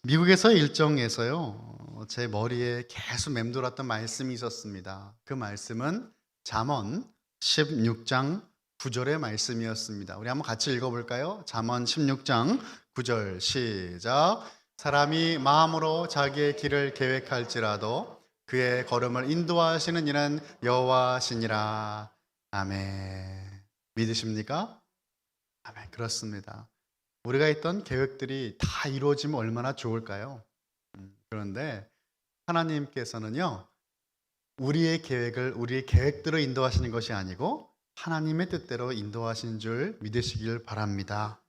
미국에서 일정에서요, 제 머리에 계속 맴돌았던 말씀이 있었습니다. 그 말씀은 잠언 16장 9절의 말씀이었습니다. 우리 한번 같이 읽어볼까요? 잠언 16장 9절 시작. 사람이 마음으로 자기의 길을 계획할지라도 그의 걸음을 인도하시는 이는 여호와시니라. 아멘. 믿으십니까? 아멘. 그렇습니다. 우리가 했던 계획들이 다 이루어지면 얼마나 좋을까요? 그런데 하나님께서는요, 우리의 계획을 우리의 계획대로 인도하시는 것이 아니고 하나님의 뜻대로 인도하시는 줄 믿으시길 바랍니다.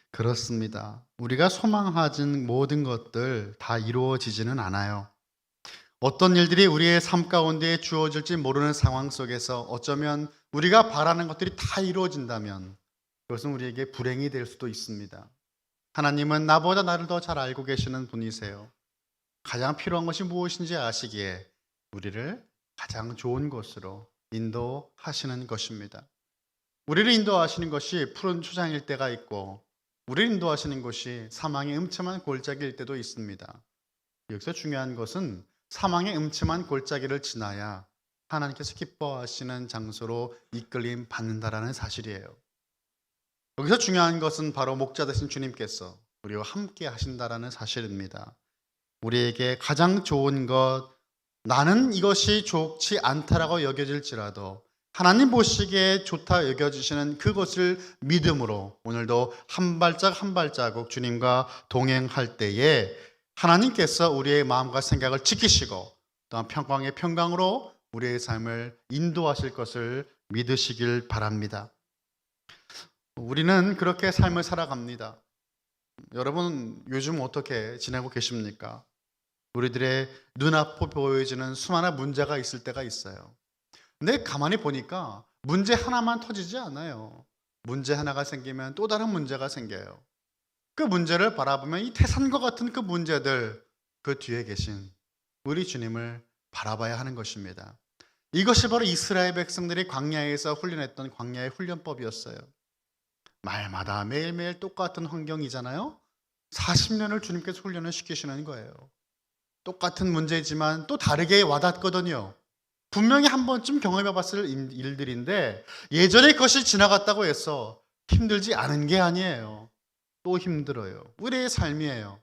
그렇습니다. 우리가 소망하는 모든 것들 다 이루어지지는 않아요. 어떤 일들이 우리의 삶 가운데 주어질지 모르는 상황 속에서 어쩌면 우리가 바라는 것들이 다 이루어진다면 그것은 우리에게 불행이 될 수도 있습니다. 하나님은 나보다 나를 더 잘 알고 계시는 분이세요. 가장 필요한 것이 무엇인지 아시기에 우리를 가장 좋은 곳으로 인도하시는 것입니다. 우리를 인도하시는 것이 푸른 초장일 때가 있고 우리를 인도하시는 것이 사망의 음침한 골짜기일 때도 있습니다. 여기서 중요한 것은 사망의 음침한 골짜기를 지나야 하나님께서 기뻐하시는 장소로 이끌림 받는다라는 사실이에요. 여기서 중요한 것은 바로 목자 되신 주님께서 우리와 함께 하신다라는 사실입니다. 우리에게 가장 좋은 것, 나는 이것이 좋지 않다라고 여겨질지라도 하나님 보시기에 좋다 여겨주시는 그것을 믿음으로 오늘도 한 발짝 한 발자국 주님과 동행할 때에 하나님께서 우리의 마음과 생각을 지키시고 또한 평강의 평강으로 우리의 삶을 인도하실 것을 믿으시길 바랍니다. 우리는 그렇게 삶을 살아갑니다. 여러분 요즘 어떻게 지내고 계십니까? 우리들의 눈앞에 보여지는 수많은 문제가 있을 때가 있어요. 근데 가만히 보니까 문제 하나만 터지지 않아요. 문제 하나가 생기면 또 다른 문제가 생겨요. 그 문제를 바라보면 이 태산과 같은 그 문제들, 그 뒤에 계신 우리 주님을 바라봐야 하는 것입니다. 이것이 바로 이스라엘 백성들이 광야에서 훈련했던 광야의 훈련법이었어요. 말마다 매일매일 똑같은 환경이잖아요. 40년을 주님께서 훈련을 시키시는 거예요. 똑같은 문제지만 또 다르게 와닿거든요. 분명히 한 번쯤 경험해 봤을 일들인데 예전에 그것이 지나갔다고 해서 힘들지 않은 게 아니에요. 또 힘들어요. 우리의 삶이에요.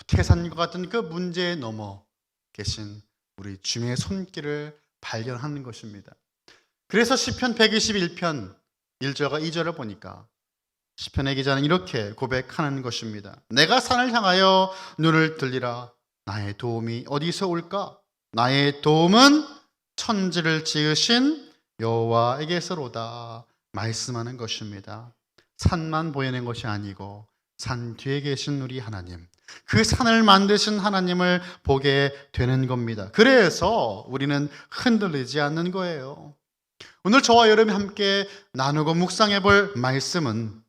태산과 같은 그 문제에 넘어 계신 우리 주님의 손길을 발견하는 것입니다. 그래서 시편 121편 1절과 2절을 보니까 시편의 기자는 이렇게 고백하는 것입니다. 내가 산을 향하여 눈을 들리라. 나의 도움이 어디서 올까? 나의 도움은 천지를 지으신 여호와에게서로다. 말씀하는 것입니다. 산만 보이는 것이 아니고 산 뒤에 계신 우리 하나님, 그 산을 만드신 하나님을 보게 되는 겁니다. 그래서 우리는 흔들리지 않는 거예요. 오늘 저와 여러분이 함께 나누고 묵상해 볼 말씀은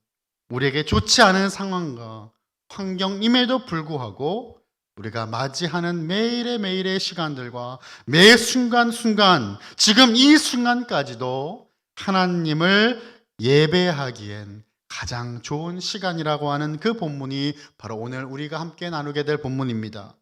우리에게 좋지 않은 상황과 환경임에도 불구하고 우리가 맞이하는 매일의 시간들과 매 순간순간, 지금 이 순간까지도 하나님을 예배하기엔 가장 좋은 시간이라고 하는 그 본문이 바로 오늘 우리가 함께 나누게 될 본문입니다.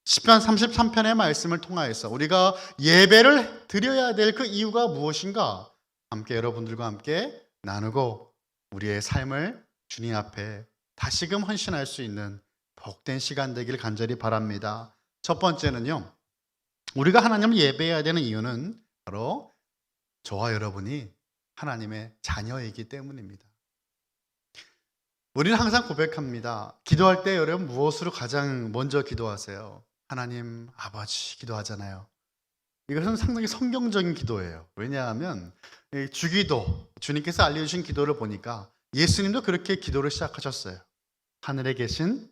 시편 33편의 말씀을 통하여서 우리가 예배를 드려야 될 그 이유가 무엇인가 함께 여러분들과 함께 나누고 우리의 삶을 주님 앞에 다시금 헌신할 수 있는 복된 시간 되길 간절히 바랍니다. 첫 번째는요, 우리가 하나님을 예배해야 되는 이유는 바로 저와 여러분이 하나님의 자녀이기 때문입니다. 우리는 항상 고백합니다. 기도할 때 여러분 무엇으로 가장 먼저 기도하세요? 하나님 아버지 기도하잖아요. 이것은 상당히 성경적인 기도예요. 왜냐하면 주기도, 주님께서 알려주신 기도를 보니까 예수님도 그렇게 기도를 시작하셨어요. 하늘에 계신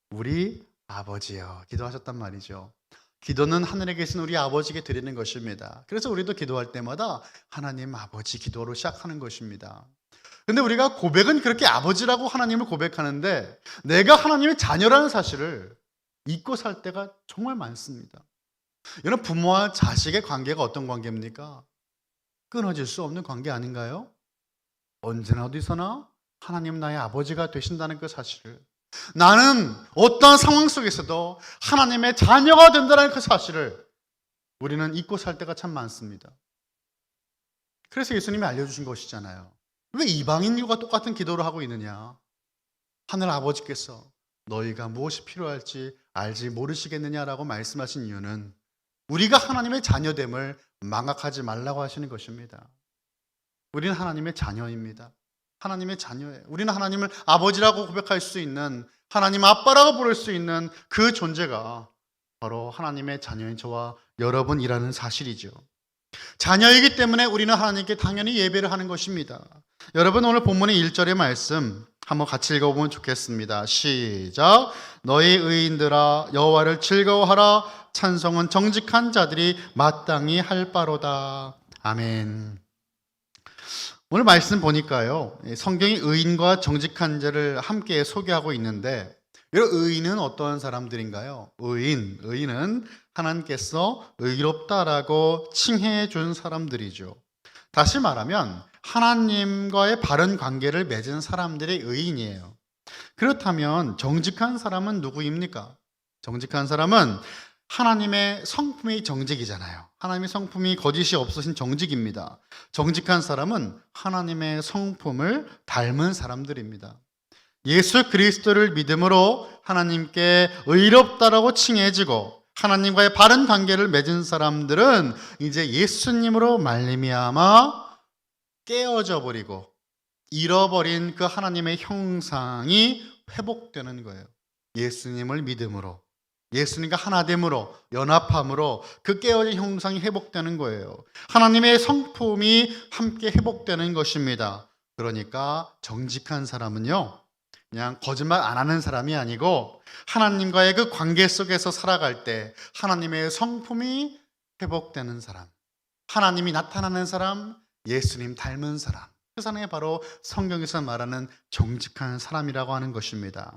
우리 아버지여 기도하셨단 말이죠. 기도는 하늘에 계신 우리 아버지께 드리는 것입니다. 그래서 우리도 기도할 때마다 하나님 아버지 기도로 시작하는 것입니다. 근데 우리가 고백은 그렇게 아버지라고 하나님을 고백하는데 내가 하나님의 자녀라는 사실을 잊고 살 때가 정말 많습니다. 여러분, 부모와 자식의 관계가 어떤 관계입니까? 끊어질 수 없는 관계 아닌가요? 언제나 어디서나 하나님 나의 아버지가 되신다는 그 사실을 나는 어떠한 상황 속에서도 하나님의 자녀가 된다는 그 사실을 우리는 잊고 살 때가 참 많습니다. 그래서 예수님이 알려주신 것이잖아요. 왜 이방인들과 똑같은 기도를 하고 있느냐? 하늘 아버지께서 너희가 무엇이 필요할지 알지 모르시겠느냐라고 말씀하신 이유는 우리가 하나님의 자녀됨을 망각하지 말라고 하시는 것입니다. 우리는 하나님의 자녀입니다. 하나님의 자녀예요. 우리는 하나님을 아버지라고 고백할 수 있는, 하나님 아빠라고 부를 수 있는 그 존재가 바로 하나님의 자녀인 저와 여러분이라는 사실이죠. 자녀이기 때문에 우리는 하나님께 당연히 예배를 하는 것입니다. 여러분, 오늘 본문의 1절의 말씀 한번 같이 읽어보면 좋겠습니다. 시작. 너희 의인들아 여호와를 즐거워하라. 찬송은 정직한 자들이 마땅히 할 바로다. 아멘. 오늘 말씀 보니까요, 성경이 의인과 정직한 자를 함께 소개하고 있는데, 의인은 어떠한 사람들인가요? 의인은 하나님께서 의롭다라고 칭해 준 사람들이죠. 다시 말하면 하나님과의 바른 관계를 맺은 사람들이 의인이에요. 그렇다면 정직한 사람은 누구입니까? 정직한 사람은 하나님의 성품이 정직이잖아요. 하나님의 성품이 거짓이 없으신 정직입니다. 정직한 사람은 하나님의 성품을 닮은 사람들입니다. 예수 그리스도를 믿음으로 하나님께 의롭다라고 칭해지고 하나님과의 바른 관계를 맺은 사람들은 이제 예수님으로 말미암아 깨어져 버리고 잃어버린 그 하나님의 형상이 회복되는 거예요. 예수님을 믿음으로, 예수님과 하나됨으로, 연합함으로 그 깨어진 형상이 회복되는 거예요. 하나님의 성품이 함께 회복되는 것입니다. 그러니까 정직한 사람은요, 그냥 거짓말 안 하는 사람이 아니고 하나님과의 그 관계 속에서 살아갈 때 하나님의 성품이 회복되는 사람, 하나님이 나타나는 사람, 예수님 닮은 사람, 그 사람이 바로 성경에서 말하는 정직한 사람이라고 하는 것입니다.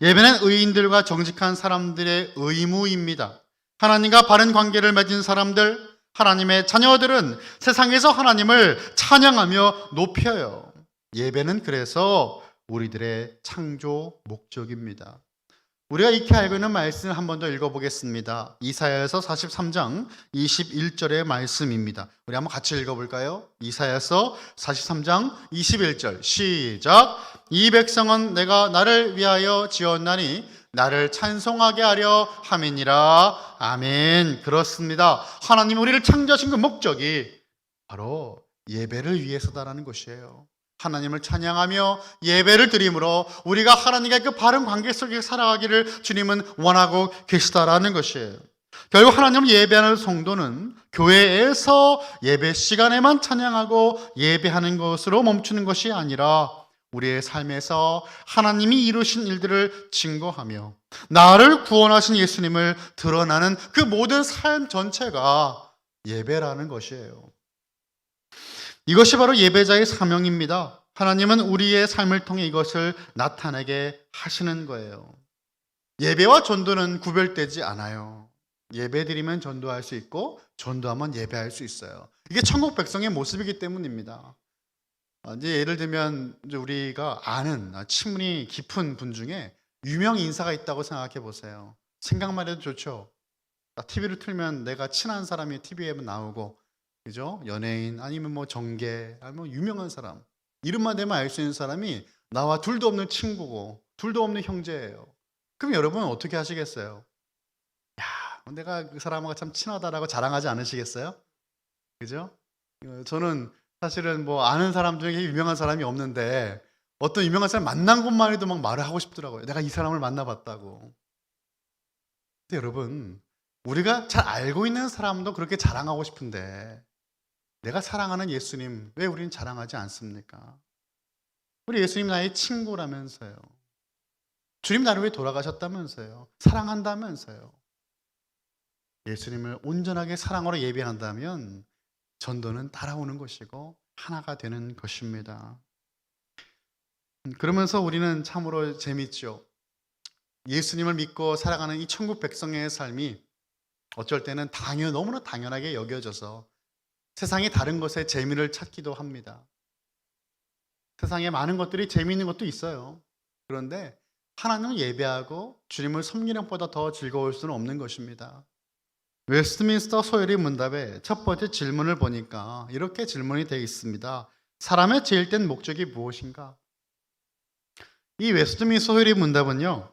예배는 의인들과 정직한 사람들의 의무입니다. 하나님과 바른 관계를 맺은 사람들, 하나님의 자녀들은 세상에서 하나님을 찬양하며 높여요. 예배는 그래서 우리들의 창조 목적입니다. 우리가 익히 알고 있는 말씀을 한 번 더 읽어보겠습니다. 이사야서 43장 21절의 말씀입니다. 우리 한번 같이 읽어볼까요? 이사야서 43장 21절 시작. 이 백성은 내가 나를 위하여 지었나니 나를 찬송하게 하려 함이니라. 아멘. 그렇습니다. 하나님 우리를 창조하신 그 목적이 바로 예배를 위해서다라는 것이에요. 하나님을 찬양하며 예배를 드림으로 우리가 하나님과 그 바른 관계 속에 살아가기를 주님은 원하고 계시다라는 것이에요. 결국 하나님을 예배하는 성도는 교회에서 예배 시간에만 찬양하고 예배하는 것으로 멈추는 것이 아니라 우리의 삶에서 하나님이 이루신 일들을 증거하며 나를 구원하신 예수님을 드러나는 그 모든 삶 전체가 예배라는 것이에요. 이것이 바로 예배자의 사명입니다. 하나님은 우리의 삶을 통해 이것을 나타내게 하시는 거예요. 예배와 전도는 구별되지 않아요. 예배드리면 전도할 수 있고 전도하면 예배할 수 있어요. 이게 천국 백성의 모습이기 때문입니다. 이제 예를 들면 이제 우리가 아는 친분이 깊은 분 중에 유명 인사가 있다고 생각해 보세요. 생각만 해도 좋죠. TV를 틀면 내가 친한 사람이 TV에 나오고, 그죠? 연예인 아니면 뭐 정계 아니면 유명한 사람, 이름만 대면 알 수 있는 사람이 나와 둘도 없는 친구고 둘도 없는 형제예요. 그럼 여러분은 어떻게 하시겠어요? 야, 내가 그 사람하고 참 친하다라고 자랑하지 않으시겠어요? 그죠? 저는 사실은 뭐 아는 사람 중에 유명한 사람이 없는데 어떤 유명한 사람 만난 것만 해도 막 말을 하고 싶더라고요. 내가 이 사람을 만나봤다고. 근데 여러분, 우리가 잘 알고 있는 사람도 그렇게 자랑하고 싶은데 내가 사랑하는 예수님 왜 우리는 자랑하지 않습니까? 우리 예수님 나의 친구라면서요. 주님 나를 왜 돌아가셨다면서요. 사랑한다면서요. 예수님을 온전하게 사랑으로 예배한다면 전도는 따라오는 것이고 하나가 되는 것입니다. 그러면서 우리는 참으로 재밌죠. 예수님을 믿고 살아가는 이 천국 백성의 삶이 어쩔 때는 너무나 당연하게 여겨져서 세상의 다른 것에 재미를 찾기도 합니다. 세상에 많은 것들이 재미있는 것도 있어요. 그런데 하나님을 예배하고 주님을 섬기는 것보다 더 즐거울 수는 없는 것입니다. 웨스트민스터 소요리 문답의 첫 번째 질문을 보니까 이렇게 질문이 되어 있습니다. 사람의 제일된 목적이 무엇인가? 이 웨스트민스터 소요리 문답은요,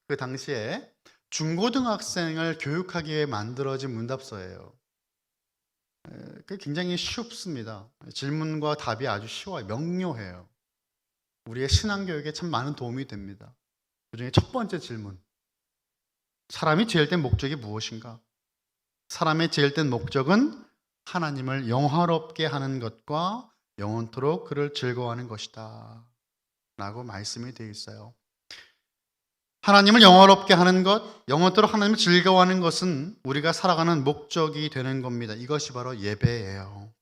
그 당시에 중고등학생을 교육하기 위해 만들어진 문답서예요. 굉장히 쉽습니다. 질문과 답이 아주 쉬워요. 명료해요. 우리의 신앙교육에 참 많은 도움이 됩니다. 그중에 첫 번째 질문. 사람이 제일된 목적이 무엇인가? 사람의 제일된 목적은 하나님을 영화롭게 하는 것과 영원토록 그를 즐거워하는 것이다 라고 말씀이 되어 있어요. 하나님을 영화롭게 하는 것, 영원토록 하나님을 즐거워하는 것은 우리가 살아가는 목적이 되는 겁니다. 이것이 바로 예배예요.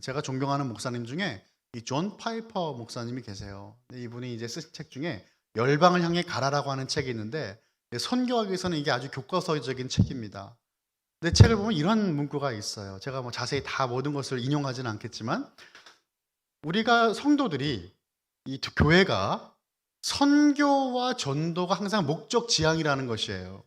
제가 존경하는 목사님 중에 이 존 파이퍼 목사님이 계세요. 이분이 이제 쓰신 책 중에 열방을 향해 가라라고 하는 책이 있는데 선교하기 위해서는 이게 아주 교과서적인 책입니다. 근데 책을 보면 이런 문구가 있어요. 제가 뭐 자세히 다 모든 것을 인용하지는 않겠지만 우리가 성도들이 이 교회가 선교와 전도가 항상 목적 지향이라는 것이에요.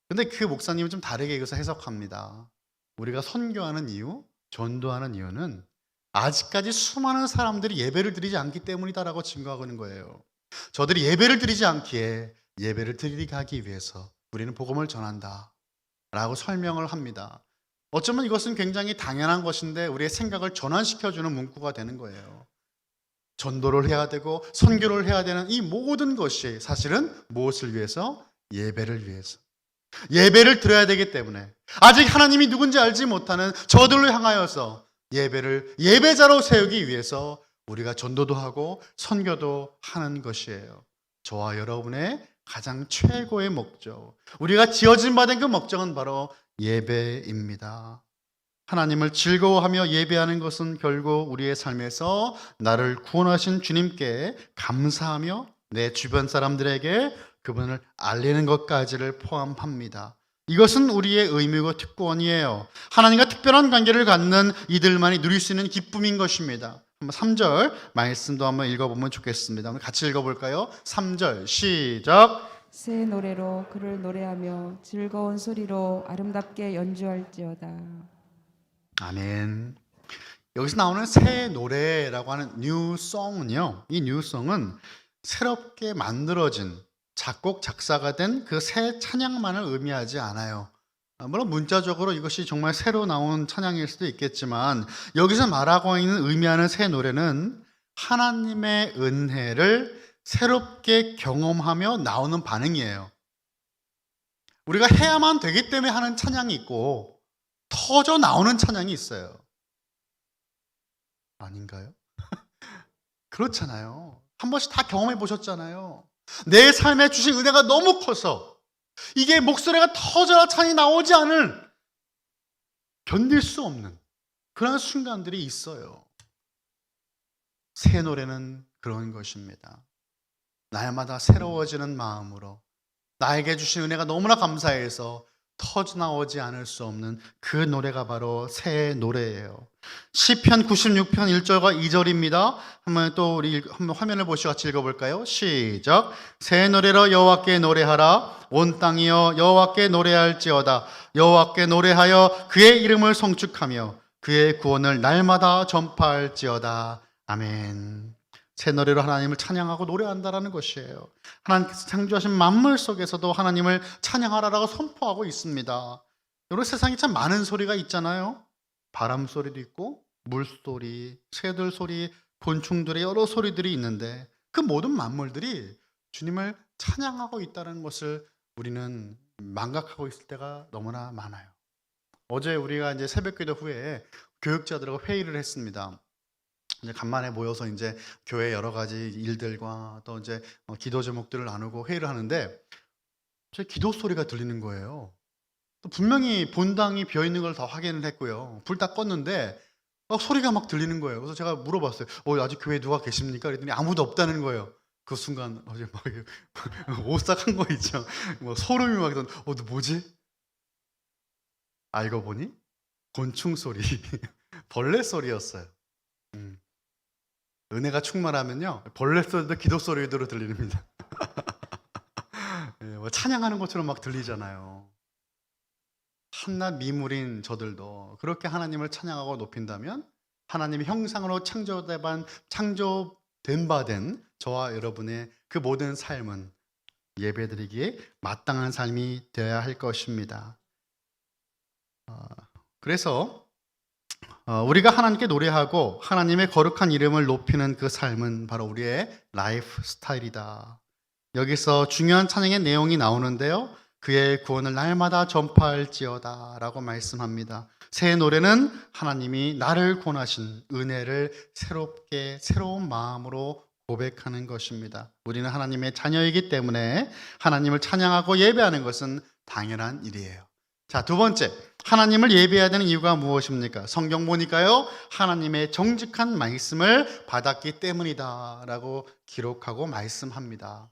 근데 그 목사님은 좀 다르게 이것을 해석합니다. 우리가 선교하는 이유, 전도하는 이유는 아직까지 수많은 사람들이 예배를 드리지 않기 때문이다라고 증거하는 거예요. 저들이 예배를 드리지 않기에 예배를 드리게 하기 위해서 우리는 복음을 전한다 라고 설명을 합니다. 어쩌면 이것은 굉장히 당연한 것인데 우리의 생각을 전환시켜주는 문구가 되는 거예요. 전도를 해야 되고 선교를 해야 되는 이 모든 것이 사실은 무엇을 위해서? 예배를 위해서. 예배를 드려야 되기 때문에 아직 하나님이 누군지 알지 못하는 저들을 향하여서 예배를 예배자로 세우기 위해서 우리가 전도도 하고 선교도 하는 것이에요. 저와 여러분의 가장 최고의 목적, 우리가 지어진 바 된 그 목적은 바로 예배입니다. 하나님을 즐거워하며 예배하는 것은 결국 우리의 삶에서 나를 구원하신 주님께 감사하며 내 주변 사람들에게 그분을 알리는 것까지를 포함합니다. 이것은 우리의 의무고 특권이에요. 하나님과 특별한 관계를 갖는 이들만이 누릴 수 있는 기쁨인 것입니다. 3절 말씀도 한번 읽어보면 좋겠습니다. 같이 읽어볼까요? 3절 시작. 새 노래로 그를 노래하며 즐거운 소리로 아름답게 연주할지어다. 아멘. 여기서 나오는 새 노래라고 하는 뉴송은요, 이 뉴송은 새롭게 만들어진 작곡 작사가 된 그 새 찬양만을 의미하지 않아요. 물론 문자적으로 이것이 정말 새로 나온 찬양일 수도 있겠지만 여기서 말하고 있는 의미하는 새 노래는 하나님의 은혜를 새롭게 경험하며 나오는 반응이에요. 우리가 해야만 되기 때문에 하는 찬양이 있고 터져 나오는 찬양이 있어요. 아닌가요? 그렇잖아요. 한 번씩 다 경험해 보셨잖아요. 내 삶에 주신 은혜가 너무 커서 이게 목소리가 터져라 찬이 나오지 않을, 견딜 수 없는 그런 순간들이 있어요. 새 노래는 그런 것입니다. 날마다 새로워지는 마음으로 나에게 주신 은혜가 너무나 감사해서 터져나오지 않을 수 없는 그 노래가 바로 새 노래예요. 시편 96편 1절과 2절입니다. 한번 또 우리 한번 화면을 보시고 같이 읽어볼까요? 시작. 새 노래로 여호와께 노래하라. 온 땅이여 여호와께 노래할지어다. 여호와께 노래하여 그의 이름을 송축하며 그의 구원을 날마다 전파할지어다. 아멘. 새 노래로 하나님을 찬양하고 노래한다라는 것이에요. 하나님께서 창조하신 만물 속에서도 하나님을 찬양하라라고 선포하고 있습니다. 여러분, 세상에 참 많은 소리가 있잖아요. 바람 소리도 있고 물소리, 새들 소리, 곤충들의 여러 소리들이 있는데 그 모든 만물들이 주님을 찬양하고 있다는 것을 우리는 망각하고 있을 때가 너무나 많아요. 어제 우리가 이제 새벽기도 후에 교육자들하고 회의를 했습니다. 이제 간만에 모여서 이제 교회 여러 가지 일들과 또 이제 기도 제목들을 나누고 회의를 하는데 제 기도 소리가 들리는 거예요. 또 분명히 본당이 비어 있는 걸 다 확인을 했고요. 불 다 껐는데 소리가 막 들리는 거예요. 그래서 제가 물어봤어요. 아직 교회에 누가 계십니까? 그랬더니 아무도 없다는 거예요. 그 순간 어제 막 오싹한 거 있죠. 뭐 소름이 막 너 뭐지? 알고 보니 곤충 소리, 벌레 소리였어요. 은혜가 충만하면요, 벌레 소리도 기도 소리로 들립니다. 예, 뭐 찬양하는 것처럼 막 들리잖아요. 한낱 미물인 저들도 그렇게 하나님을 찬양하고 높인다면 하나님의 형상으로 창조된 바 된 저와 여러분의 그 모든 삶은 예배드리기에 마땅한 삶이 되어야 할 것입니다. 그래서 우리가 하나님께 노래하고 하나님의 거룩한 이름을 높이는 그 삶은 바로 우리의 라이프 스타일이다. 여기서 중요한 찬양의 내용이 나오는데요, 그의 구원을 날마다 전파할지어다 라고 말씀합니다. 새 노래는 하나님이 나를 구원하신 은혜를 새로운 마음으로 고백하는 것입니다. 우리는 하나님의 자녀이기 때문에 하나님을 찬양하고 예배하는 것은 당연한 일이에요. 자, 두 번째, 하나님을 예배해야 되는 이유가 무엇입니까? 성경 보니까요, 하나님의 정직한 말씀을 받았기 때문이다 라고 기록하고 말씀합니다.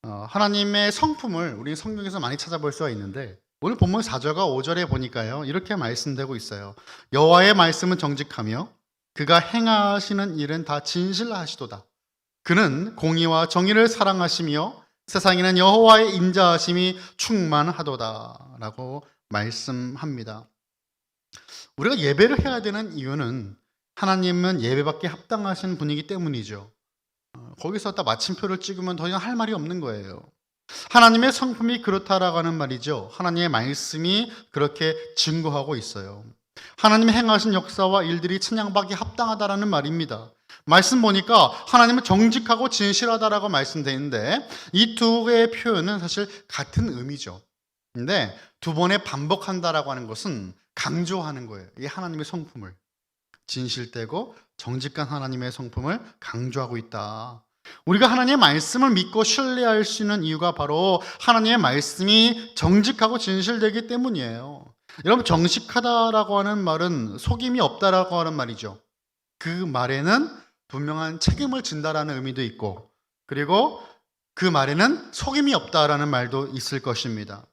하나님의 성품을 우리 성경에서 많이 찾아볼 수가 있는데, 오늘 본문 4절과 5절에 보니까요, 이렇게 말씀되고 있어요. 여호와의 말씀은 정직하며 그가 행하시는 일은 다 진실하시도다. 그는 공의와 정의를 사랑하시며 세상에는 여호와의 인자하심이 충만하도다 라고 말씀합니다. 우리가 예배를 해야 되는 이유는 하나님은 예배받기에 합당하신 분이기 때문이죠. 거기서 딱 마침표를 찍으면 더 이상 할 말이 없는 거예요. 하나님의 성품이 그렇다라고 하는 말이죠. 하나님의 말씀이 그렇게 증거하고 있어요. 하나님이 행하신 역사와 일들이 찬양받기 합당하다라는 말입니다. 말씀 보니까 하나님은 정직하고 진실하다라고 말씀되는데 이 두 개의 표현은 사실 같은 의미죠. 근데 두 번에 반복한다라고 하는 것은 강조하는 거예요. 이 하나님의 성품을, 진실되고 정직한 하나님의 성품을 강조하고 있다. 우리가 하나님의 말씀을 믿고 신뢰할 수 있는 이유가 바로 하나님의 말씀이 정직하고 진실되기 때문이에요. 여러분, 정직하다라고 하는 말은 속임이 없다라고 하는 말이죠. 그 말에는 분명한 책임을 진다라는 의미도 있고, 그리고 그 말에는 속임이 없다라는 말도 있을 것입니다.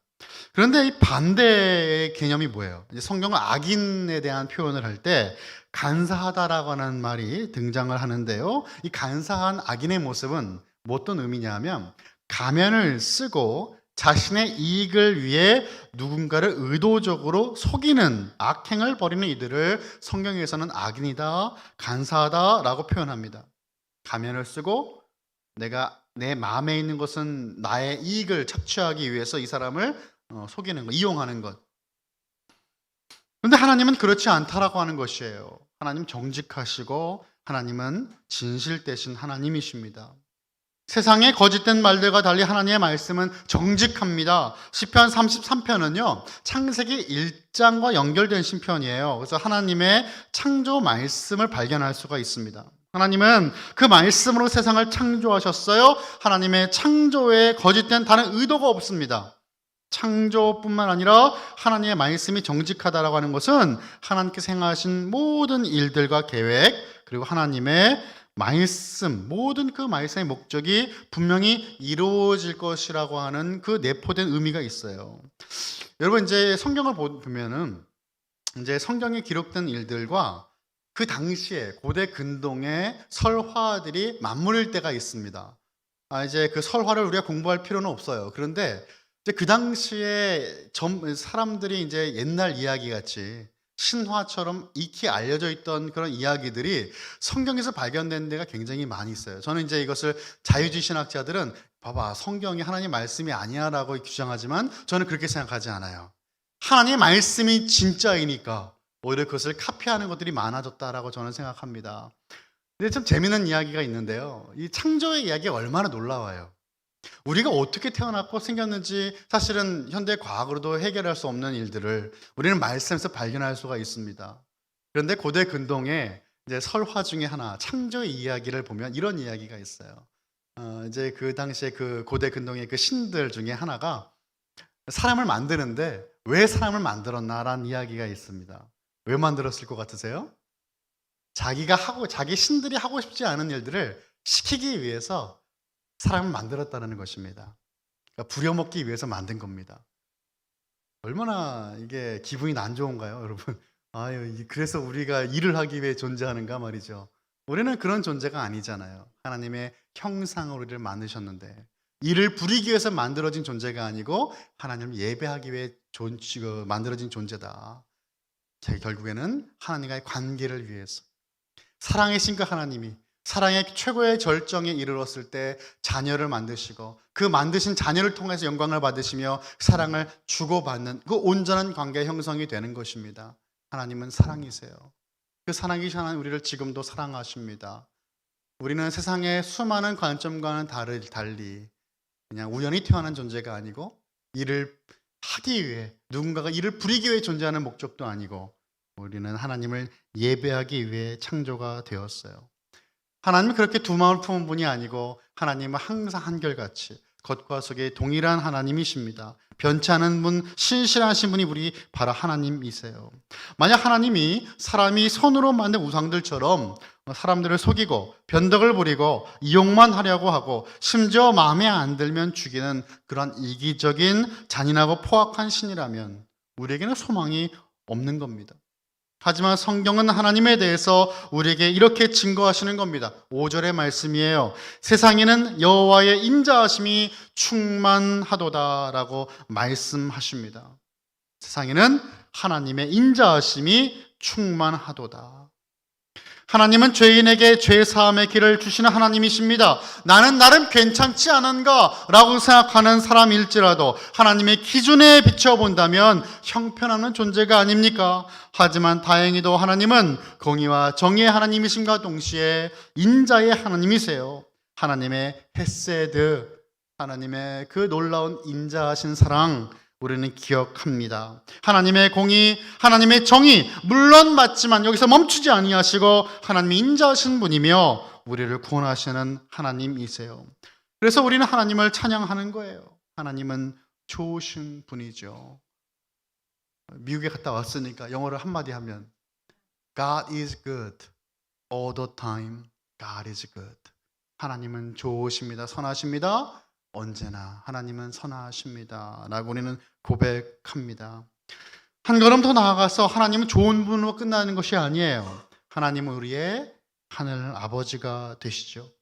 그런데 이 반대의 개념이 뭐예요? 이제 성경은 악인에 대한 표현을 할 때 간사하다라고 하는 말이 등장을 하는데요, 이 간사한 악인의 모습은 뭐 어떤 의미냐면 가면을 쓰고 자신의 이익을 위해 누군가를 의도적으로 속이는 악행을 벌이는 이들을 성경에서는 악인이다, 간사하다라고 표현합니다. 가면을 쓰고 내 마음에 있는 것은 나의 이익을 착취하기 위해서 이 사람을 속이는 것, 이용하는 것. 그런데 하나님은 그렇지 않다라고 하는 것이에요. 하나님 정직하시고 하나님은 진실되신 하나님이십니다. 세상의 거짓된 말들과 달리 하나님의 말씀은 정직합니다. 시편 33편은요 창세기 1장과 연결된 시편이에요. 그래서 하나님의 창조 말씀을 발견할 수가 있습니다. 하나님은 그 말씀으로 세상을 창조하셨어요. 하나님의 창조에 거짓된 다른 의도가 없습니다. 창조뿐만 아니라 하나님의 말씀이 정직하다라고 하는 것은 하나님께서 행하신 모든 일들과 계획, 그리고 하나님의 말씀, 모든 그 말씀의 목적이 분명히 이루어질 것이라고 하는 그 내포된 의미가 있어요. 여러분, 이제 성경을 보면은 이제 성경에 기록된 일들과 그 당시에 고대 근동의 설화들이 맞물릴 때가 있습니다. 이제 그 설화를 우리가 공부할 필요는 없어요. 그런데 이제 그 당시에 사람들이 이제 옛날 이야기 같이 신화처럼 익히 알려져 있던 그런 이야기들이 성경에서 발견된 데가 굉장히 많이 있어요. 저는 이제 이것을 자유주의 신학자들은 봐봐, 성경이 하나님 말씀이 아니야라고 주장하지만 저는 그렇게 생각하지 않아요. 하나님의 말씀이 진짜이니까 오히려 그것을 카피하는 것들이 많아졌다라고 저는 생각합니다. 근데 참 재미있는 이야기가 있는데요, 이 창조의 이야기가 얼마나 놀라워요. 우리가 어떻게 태어났고 생겼는지 사실은 현대 과학으로도 해결할 수 없는 일들을 우리는 말씀에서 발견할 수가 있습니다. 그런데 고대 근동의 이제 설화 중에 하나, 창조의 이야기를 보면 이런 이야기가 있어요. 이제 그 당시에 그 고대 근동의 그 신들 중에 하나가 사람을 만드는데 왜 사람을 만들었나라는 이야기가 있습니다. 왜 만들었을 것 같으세요? 자기 신들이 하고 싶지 않은 일들을 시키기 위해서 사람을 만들었다는 것입니다. 그러니까 부려먹기 위해서 만든 겁니다. 얼마나 이게 기분이 안 좋은가요, 여러분? 그래서 우리가 일을 하기 위해 존재하는가 말이죠. 우리는 그런 존재가 아니잖아요. 하나님의 형상으로 우리를 만드셨는데 이를 부리기 위해서 만들어진 존재가 아니고 하나님을 예배하기 위해 만들어진 존재다. 결국에는 하나님과의 관계를 위해서 사랑의 신과 하나님이 사랑의 최고의 절정에 이르렀을 때 자녀를 만드시고 그 만드신 자녀를 통해서 영광을 받으시며 사랑을 주고받는 그 온전한 관계 형성이 되는 것입니다. 하나님은 사랑이세요. 그 사랑이신 하나님 우리를 지금도 사랑하십니다. 우리는 세상의 수많은 관점과는 달리 그냥 우연히 태어난 존재가 아니고 일을 하기 위해 누군가가 일을 부리기 위해 존재하는 목적도 아니고 우리는 하나님을 예배하기 위해 창조가 되었어요. 하나님은 그렇게 두 마음을 품은 분이 아니고 하나님은 항상 한결같이 겉과 속에 동일한 하나님이십니다. 변치 않은 분, 신실하신 분이 우리 바로 하나님이세요. 만약 하나님이 사람이 손으로 만든 우상들처럼 사람들을 속이고 변덕을 부리고 이용만 하려고 하고 심지어 마음에 안 들면 죽이는 그런 이기적인 잔인하고 포악한 신이라면 우리에게는 소망이 없는 겁니다. 하지만 성경은 하나님에 대해서 우리에게 이렇게 증거하시는 겁니다. 5절의 말씀이에요. 세상에는 여호와의 인자하심이 충만하도다라고 말씀하십니다. 세상에는 하나님의 인자하심이 충만하도다. 하나님은 죄인에게 죄사함의 길을 주시는 하나님이십니다. 나는 나름 괜찮지 않은가 라고 생각하는 사람일지라도 하나님의 기준에 비춰본다면 형편없는 존재가 아닙니까? 하지만 다행히도 하나님은 공의와 정의의 하나님이심과 동시에 인자의 하나님이세요. 하나님의 헤세드, 하나님의 그 놀라운 인자하신 사랑 우리는 기억합니다. 하나님의 공의, 하나님의 정의 물론 맞지만 여기서 멈추지 아니하시고 하나님이 인자하신 분이며 우리를 구원하시는 하나님이세요. 그래서 우리는 하나님을 찬양하는 거예요. 하나님은 좋으신 분이죠. 미국에 갔다 왔으니까 영어를 한마디 하면 God is good all the time. God is good. 하나님은 좋으십니다. 선하십니다. 언제나 하나님은 선하십니다 라고 우리는 고백합니다. 한 걸음 더 나아가서 하나님은 좋은 분으로 끝나는 것이 아니에요. 하나님은 우리의 하늘 아버지가 되시죠.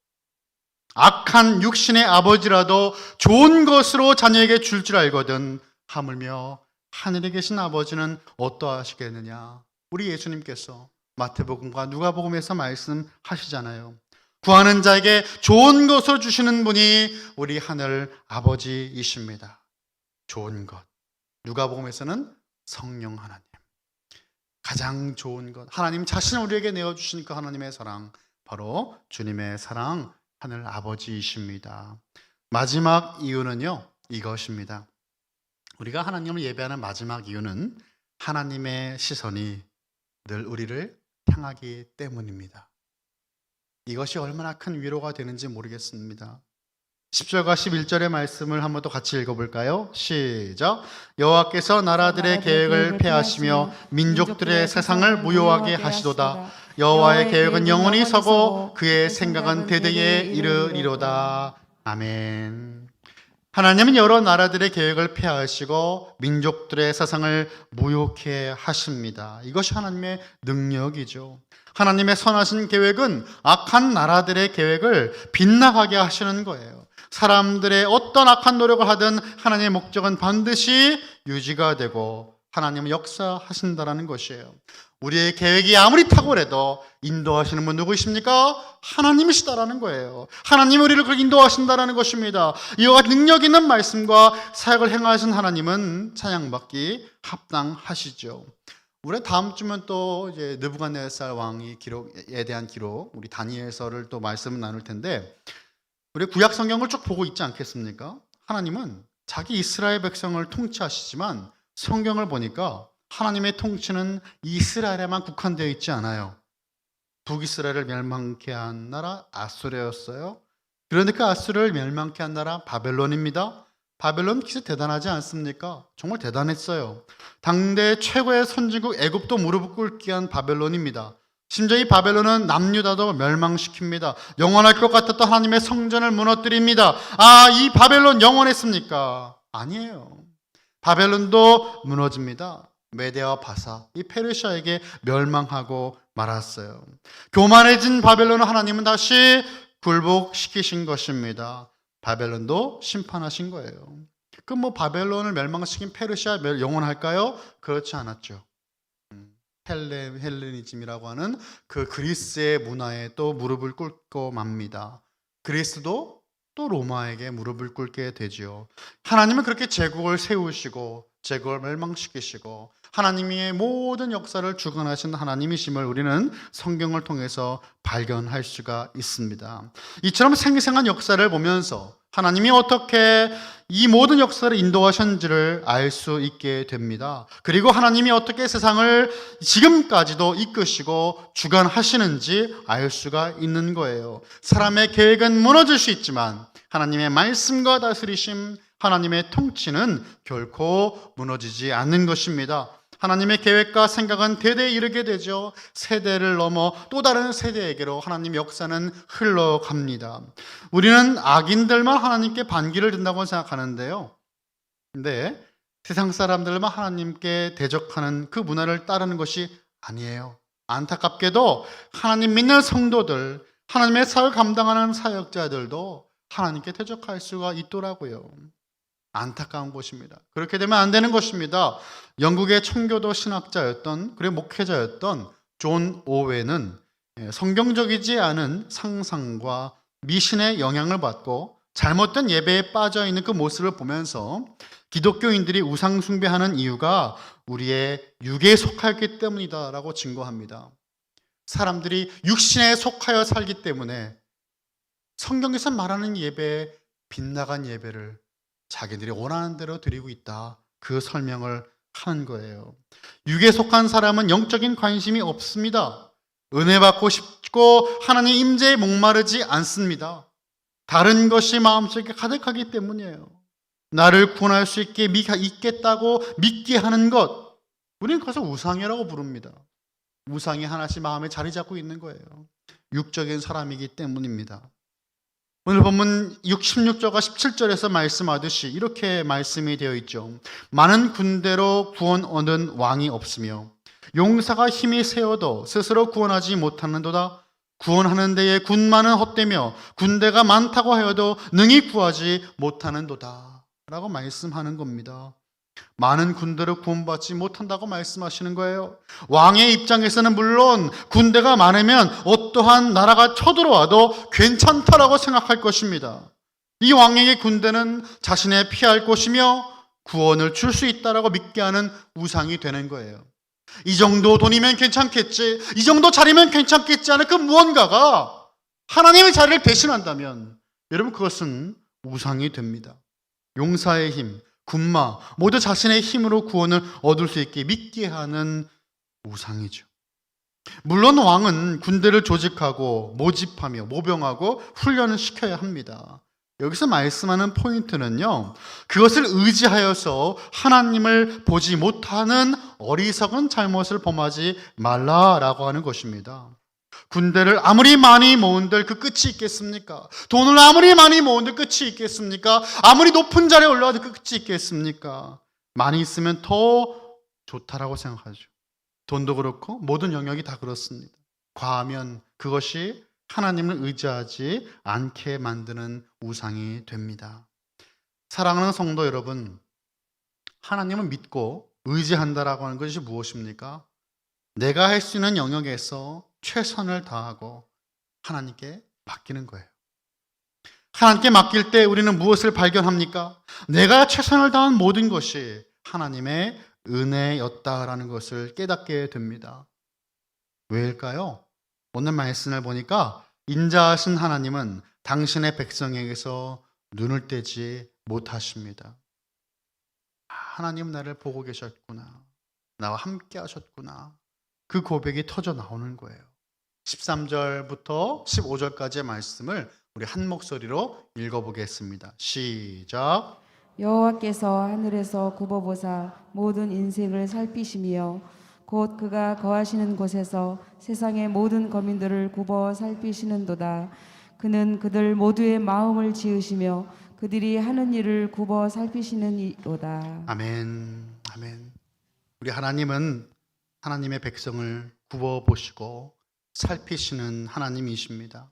악한 육신의 아버지라도 좋은 것으로 자녀에게 줄 줄 알거든 하물며 하늘에 계신 아버지는 어떠하시겠느냐. 우리 예수님께서 마태복음과 누가복음에서 말씀하시잖아요. 구하는 자에게 좋은 것을 주시는 분이 우리 하늘 아버지이십니다. 좋은 것. 누가복음에서는 성령 하나님. 가장 좋은 것. 하나님 자신을 우리에게 내어주신 그 하나님의 사랑. 바로 주님의 사랑, 하늘 아버지이십니다. 마지막 이유는요, 이것입니다. 우리가 하나님을 예배하는 마지막 이유는 하나님의 시선이 늘 우리를 향하기 때문입니다. 이것이 얼마나 큰 위로가 되는지 모르겠습니다. 10절과 11절의 말씀을 한 번 더 같이 읽어볼까요? 시작. 여호와께서 나라들의 계획을 폐하시며 민족들의 세상을 무효하게 하시도다. 여호와의 계획은 영원히 서고 그의 생각은 대대에 이르리로다. 아멘. 하나님은 여러 나라들의 계획을 폐하시고 민족들의 세상을 무효케 하십니다. 이것이 하나님의 능력이죠. 하나님의 선하신 계획은 악한 나라들의 계획을 빗나가게 하시는 거예요. 사람들의 어떤 악한 노력을 하든 하나님의 목적은 반드시 유지가 되고 하나님은 역사하신다는 것이에요. 우리의 계획이 아무리 탁월해도 인도하시는 분 누구이십니까? 하나님이시다라는 거예요. 하나님이 우리를 그렇게 인도하신다는 것입니다. 이와 같은 능력 있는 말씀과 사역을 행하신 하나님은 찬양받기 합당하시죠. 우리 다음 주면 또 이제 느부갓네살 왕의 기록에 대한 기록, 우리 다니엘서를 또 말씀을 나눌 텐데, 우리 구약 성경을 쭉 보고 있지 않겠습니까? 하나님은 자기 이스라엘 백성을 통치하시지만 성경을 보니까 하나님의 통치는 이스라엘에만 국한되어 있지 않아요. 북이스라엘을 멸망케 한 나라 아수르였어요. 그런데 그 아수르를 멸망케 한 나라 바벨론입니다. 바벨론 기세 대단하지 않습니까? 정말 대단했어요. 당대 최고의 선진국 애굽도 무릎 꿇게 한 바벨론입니다. 심지어 이 바벨론은 남유다도 멸망시킵니다. 영원할 것 같았던 하나님의 성전을 무너뜨립니다. 아, 이 바벨론 영원했습니까? 아니에요. 바벨론도 무너집니다. 메데와 바사, 이 페르시아에게 멸망하고 말았어요. 교만해진 바벨론을 하나님은 다시 굴복시키신 것입니다. 바벨론도 심판하신 거예요. 그럼 뭐 바벨론을 멸망시킨 페르시아 영원할까요? 그렇지 않았죠. 헬레니즘이라고 하는 그 그리스의 문화에 또 무릎을 꿇고 맙니다. 그리스도 또 로마에게 무릎을 꿇게 되지요. 하나님은 그렇게 제국을 세우시고 제국을 멸망시키시고 하나님의 모든 역사를 주관하신 하나님이심을 우리는 성경을 통해서 발견할 수가 있습니다. 이처럼 생생한 역사를 보면서 하나님이 어떻게 이 모든 역사를 인도하셨는지를 알 수 있게 됩니다. 그리고 하나님이 어떻게 세상을 지금까지도 이끄시고 주관하시는지 알 수가 있는 거예요. 사람의 계획은 무너질 수 있지만 하나님의 말씀과 다스리심, 하나님의 통치는 결코 무너지지 않는 것입니다. 하나님의 계획과 생각은 대대에 이르게 되죠. 세대를 넘어 또 다른 세대에게로 하나님의 역사는 흘러갑니다. 우리는 악인들만 하나님께 반기를 든다고 생각하는데요. 근데 세상 사람들만 하나님께 대적하는 그 문화를 따르는 것이 아니에요. 안타깝게도 하나님 믿는 성도들, 하나님의 사역을 감당하는 사역자들도 하나님께 대적할 수가 있더라고요. 안타까운 것입니다. 그렇게 되면 안 되는 것입니다. 영국의 청교도 신학자였던 그리고 목회자였던 존 오웬은 성경적이지 않은 상상과 미신의 영향을 받고 잘못된 예배에 빠져 있는 그 모습을 보면서 기독교인들이 우상 숭배하는 이유가 우리의 육에 속하였기 때문이다라고 증거합니다. 사람들이 육신에 속하여 살기 때문에 성경에서 말하는 예배에 빗나간 예배를 자기들이 원하는 대로 드리고 있다. 그 설명을 하는 거예요. 육에 속한 사람은 영적인 관심이 없습니다. 은혜 받고 싶고 하나님 임재에 목마르지 않습니다. 다른 것이 마음속에 가득하기 때문이에요. 나를 구원할 수 있겠다고 믿게 하는 것, 우리는 그것을 우상이라고 부릅니다. 우상이 하나씩 마음에 자리 잡고 있는 거예요. 육적인 사람이기 때문입니다. 오늘 본문 16절과 17절에서 말씀하듯이 이렇게 말씀이 되어 있죠. 많은 군대로 구원 얻은 왕이 없으며 용사가 힘이 세어도 스스로 구원하지 못하는도다. 구원하는 데에 군마는 헛되며 군대가 많다고 하여도 능히 구하지 못하는도다 라고 말씀하는 겁니다. 많은 군대로 구원받지 못한다고 말씀하시는 거예요. 왕의 입장에서는 물론 군대가 많으면 어떠한 나라가 쳐들어와도 괜찮다라고 생각할 것입니다. 이 왕에게 군대는 자신의 피할 곳이며 구원을 줄 수 있다라고 믿게 하는 우상이 되는 거예요. 이 정도 돈이면 괜찮겠지, 이 정도 자리면 괜찮겠지 하는 그 무언가가 하나님의 자리를 대신한다면 여러분 그것은 우상이 됩니다. 용사의 힘, 군마 모두 자신의 힘으로 구원을 얻을 수 있게 믿게 하는 우상이죠. 물론 왕은 군대를 조직하고 모집하며 모병하고 훈련을 시켜야 합니다. 여기서 말씀하는 포인트는요, 그것을 의지하여서 하나님을 보지 못하는 어리석은 잘못을 범하지 말라라고 하는 것입니다. 군대를 아무리 많이 모은들 그 끝이 있겠습니까? 돈을 아무리 많이 모은들 끝이 있겠습니까? 아무리 높은 자리에 올라가도 그 끝이 있겠습니까? 많이 있으면 더 좋다라고 생각하죠. 돈도 그렇고 모든 영역이 다 그렇습니다. 과하면 그것이 하나님을 의지하지 않게 만드는 우상이 됩니다. 사랑하는 성도 여러분, 하나님을 믿고 의지한다라고 하는 것이 무엇입니까? 내가 할 수 있는 영역에서 최선을 다하고 하나님께 맡기는 거예요. 하나님께 맡길 때 우리는 무엇을 발견합니까? 내가 최선을 다한 모든 것이 하나님의 은혜였다라는 것을 깨닫게 됩니다. 왜일까요? 오늘 말씀을 보니까 인자하신 하나님은 당신의 백성에게서 눈을 떼지 못하십니다. 하나님 나를 보고 계셨구나. 나와 함께 하셨구나. 그 고백이 터져 나오는 거예요. 13절부터 15절까지의 말씀을 우리 한 목소리로 읽어보겠습니다. 시작. 여호와께서 하늘에서 굽어보사 모든 인생을 살피시며 곧 그가 거하시는 곳에서 세상의 모든 거민들을 굽어 살피시는도다. 그는 그들 모두의 마음을 지으시며 그들이 하는 일을 굽어 살피시는 이로다. 아멘. 아멘. 우리 하나님은 하나님의 백성을 굽어보시고 살피시는 하나님이십니다.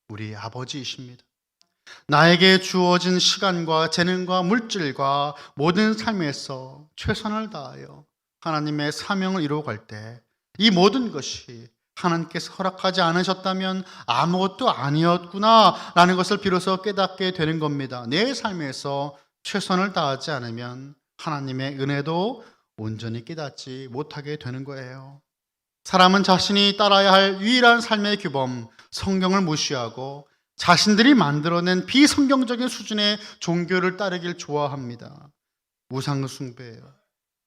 우리 아버지이십니다. 나에게 주어진 시간과 재능과 물질과 모든 삶에서 최선을 다하여 하나님의 사명을 이루어갈 때 이 모든 것이 하나님께서 허락하지 않으셨다면 아무것도 아니었구나 라는 것을 비로소 깨닫게 되는 겁니다. 내 삶에서 최선을 다하지 않으면 하나님의 은혜도 온전히 깨닫지 못하게 되는 거예요. 사람은 자신이 따라야 할 유일한 삶의 규범, 성경을 무시하고 자신들이 만들어낸 비성경적인 수준의 종교를 따르길 좋아합니다. 우상숭배예요.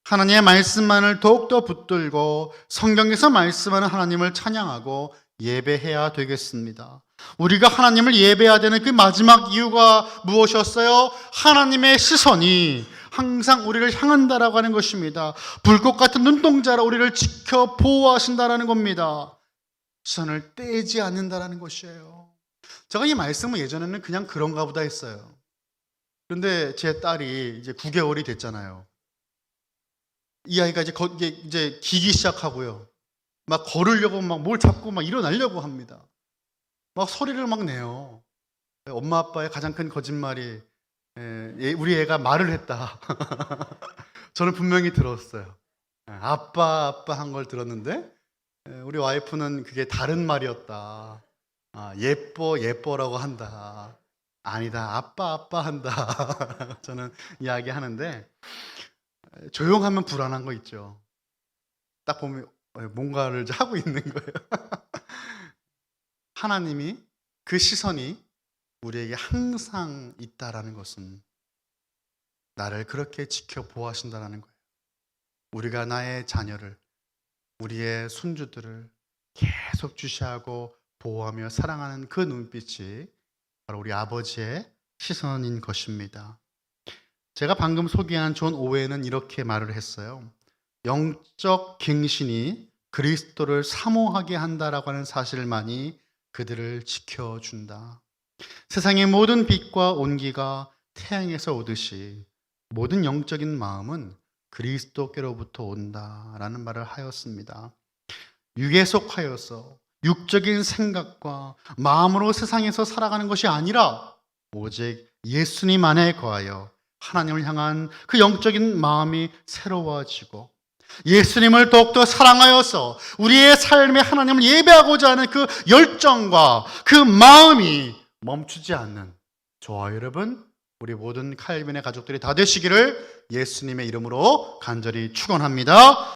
하나님의 말씀만을 더욱더 붙들고 성경에서 말씀하는 하나님을 찬양하고 예배해야 되겠습니다. 우리가 하나님을 예배해야 되는 그 마지막 이유가 무엇이었어요? 하나님의 시선이 항상 우리를 향한다라고 하는 것입니다. 불꽃 같은 눈동자로 우리를 지켜 보호하신다라는 겁니다. 시선을 떼지 않는다라는 것이에요. 제가 이 말씀은 예전에는 그냥 그런가 보다 했어요. 그런데 제 딸이 이제 9개월이 됐잖아요. 이 아이가 이제 기기 시작하고요. 막 걸으려고 막 뭘 잡고 막 일어나려고 합니다. 막 소리를 막 내요. 엄마 아빠의 가장 큰 거짓말이 우리 애가 말을 했다. 저는 분명히 들었어요. 아빠 한 걸 들었는데 우리 와이프는 그게 다른 말이었다. 예뻐라고 한다. 아니다. 아빠 한다. 저는 이야기하는데 조용하면 불안한 거 있죠. 딱 보면 뭔가를 하고 있는 거예요. 하나님이 그 시선이 우리에게 항상 있다라는 것은 나를 그렇게 지켜 보호하신다라는 거예요. 우리가 나의 자녀를, 우리의 손주들을 계속 주시하고 보호하며 사랑하는 그 눈빛이 바로 우리 아버지의 시선인 것입니다. 제가 방금 소개한 존 오웨는 이렇게 말을 했어요. 영적 갱신이 그리스도를 사모하게 한다라고 하는 사실만이 그들을 지켜준다. 세상의 모든 빛과 온기가 태양에서 오듯이 모든 영적인 마음은 그리스도께로부터 온다라는 말을 하였습니다. 육에 속하여서 육적인 생각과 마음으로 세상에서 살아가는 것이 아니라 오직 예수님 안에 거하여 하나님을 향한 그 영적인 마음이 새로워지고 예수님을 더욱더 사랑하여서 우리의 삶에 하나님을 예배하고자 하는 그 열정과 그 마음이 멈추지 않는 저와 여러분, 우리 모든 칼빈의 가족들이 다 되시기를 예수님의 이름으로 간절히 축원합니다.